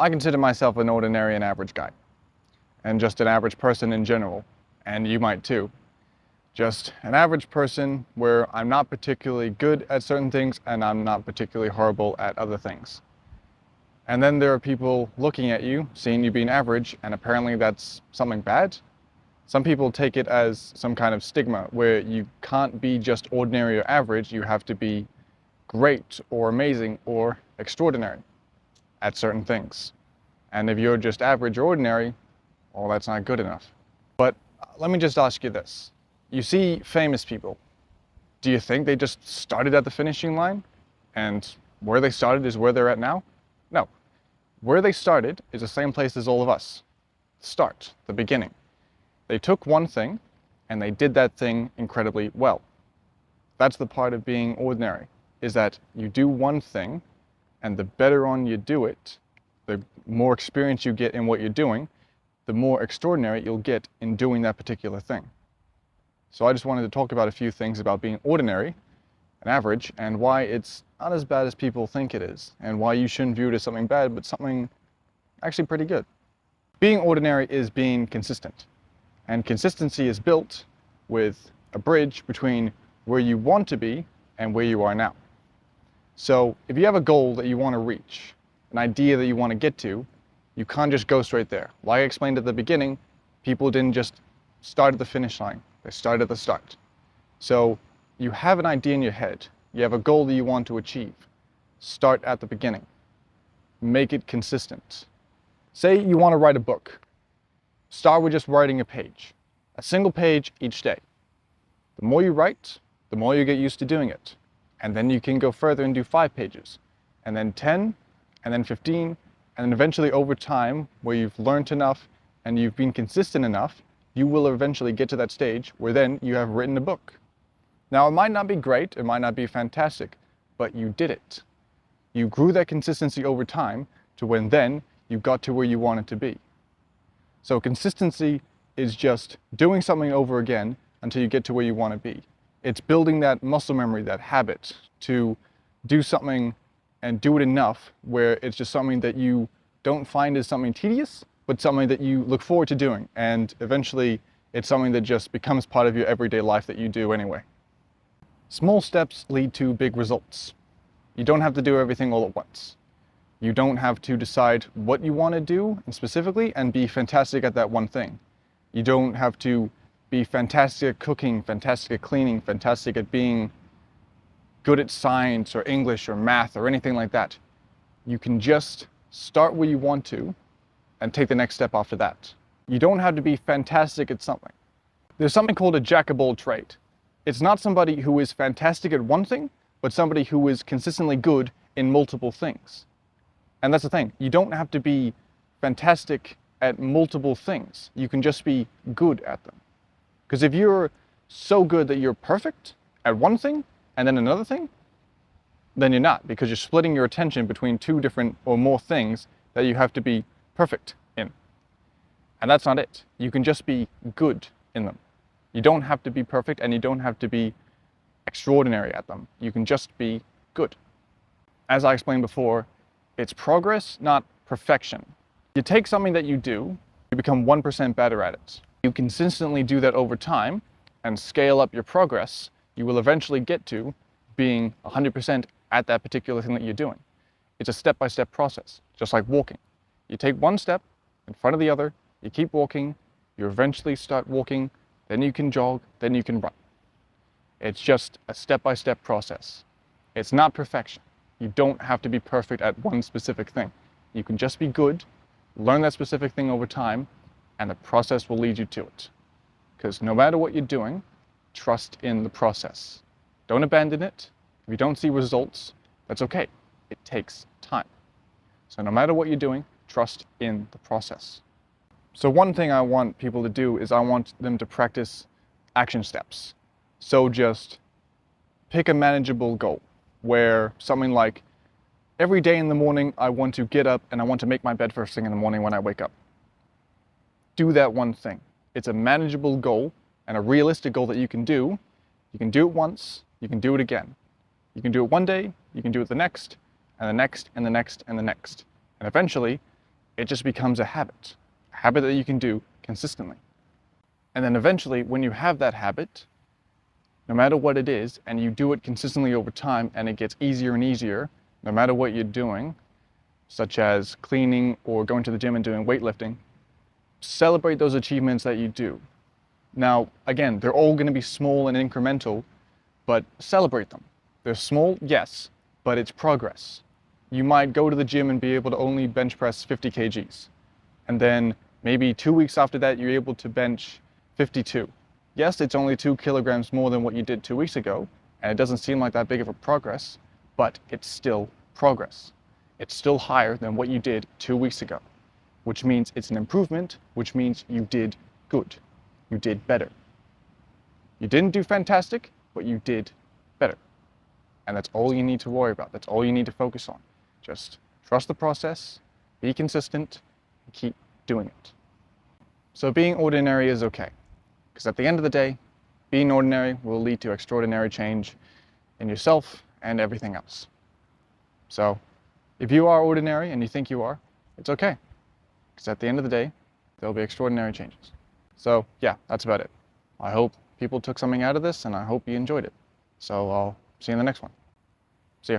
I consider myself an ordinary and average guy, and just an average person in general, and you might too. Just an average person where I'm not particularly good at certain things and I'm not particularly horrible at other things. And then there are people looking at you, seeing you being average, and apparently that's something bad. Some people take it as some kind of stigma where you can't be just ordinary or average, you have to be great or amazing or extraordinary at certain things. And if you're just average or ordinary, well, that's not good enough. But let me just ask you this. You see famous people. Do you think they just started at the finishing line and where they started is where they're at now? No. Where they started is the same place as all of us. Start, the beginning. They took one thing and they did that thing incredibly well. That's the part of being ordinary, is that you do one thing and the better on you do it, the more experience you get in what you're doing, the more extraordinary you'll get in doing that particular thing. So I just wanted to talk about a few things about being ordinary and average and why it's not as bad as people think it is and why you shouldn't view it as something bad but something actually pretty good. Being ordinary is being consistent, and consistency is built with a bridge between where you want to be and where you are now. So if you have a goal that you want to reach, an idea that you want to get to, you can't just go straight there. Like I explained at the beginning, people didn't just start at the finish line. They start at the start. So you have an idea in your head. You have a goal that you want to achieve. Start at the beginning. Make it consistent. Say you want to write a book. Start with just writing a page. A single page each day. The more you write, the more you get used to doing it. And then you can go further and do 5 pages. And then 10, and then 15, and then eventually over time, where you've learned enough and you've been consistent enough, you will eventually get to that stage where then you have written a book. Now, it might not be great, it might not be fantastic, but you did it. You grew that consistency over time to when then you got to where you wanted to be. So consistency is just doing something over again until you get to where you want to be. It's building that muscle memory, that habit to do something and do it enough where it's just something that you don't find as something tedious, but something that you look forward to doing, and eventually it's something that just becomes part of your everyday life that you do anyway. Small steps lead to big results. You don't have to do everything all at once. You don't have to decide what you want to do specifically and be fantastic at that one thing. You don't have to be fantastic at cooking, fantastic at cleaning, fantastic at being good at science or English or math or anything like that. You can just start where you want to and take the next step after that. You don't have to be fantastic at something. There's something called a jack of all trade. It's not somebody who is fantastic at one thing, but somebody who is consistently good in multiple things. And that's the thing. You don't have to be fantastic at multiple things. You can just be good at them. Because if you're so good that you're perfect at one thing and then another thing, then you're not, because you're splitting your attention between 2 different or more things that you have to be perfect in. And that's not it. You can just be good in them. You don't have to be perfect and you don't have to be extraordinary at them. You can just be good. As I explained before, it's progress, not perfection. You take something that you do, you become 1% better at it. You consistently do that over time and scale up your progress, you will eventually get to being 100% at that particular thing that you're doing. It's a step-by-step process, just like walking. You take one step in front of the other, you keep walking, you eventually start walking, then you can jog, then you can run. It's just a step-by-step process. It's not perfection. You don't have to be perfect at one specific thing. You can just be good, learn that specific thing over time, and the process will lead you to it. Because no matter what you're doing, trust in the process. Don't abandon it. If you don't see results, that's okay. It takes time. So no matter what you're doing, trust in the process. So one thing I want people to do is I want them to practice action steps. So just pick a manageable goal where something like every day in the morning I want to get up and I want to make my bed first thing in the morning when I wake up. Do that one thing. It's a manageable goal and a realistic goal that you can do. You can do it once, you can do it again. You can do it one day, you can do it the next, and the next, and the next, and the next. And eventually, It just becomes a habit that you can do consistently. And then eventually, when you have that habit, no matter what it is, and you do it consistently over time, and it gets easier and easier, no matter what you're doing, such as cleaning or going to the gym and doing weightlifting, celebrate those achievements that you do. Now, again, they're all going to be small and incremental, but celebrate them. They're small, yes, but it's progress. You might go to the gym and be able to only bench press 50 kgs. And then maybe 2 weeks after that, you're able to bench 52. Yes, it's only 2 kilograms more than what you did 2 weeks ago, and it doesn't seem like that big of a progress, but it's still progress. It's still higher than what you did 2 weeks ago, which means it's an improvement, which means you did good. You did better. You didn't do fantastic, but you did better. And that's all you need to worry about. That's all you need to focus on. Just trust the process, be consistent, and keep doing it. So being ordinary is okay, because at the end of the day, being ordinary will lead to extraordinary change in yourself and everything else. So if you are ordinary and you think you are, it's okay, because at the end of the day, there'll be extraordinary changes. So yeah, that's about it. I hope people took something out of this, and I hope you enjoyed it. So I'll see you in the next one. See ya.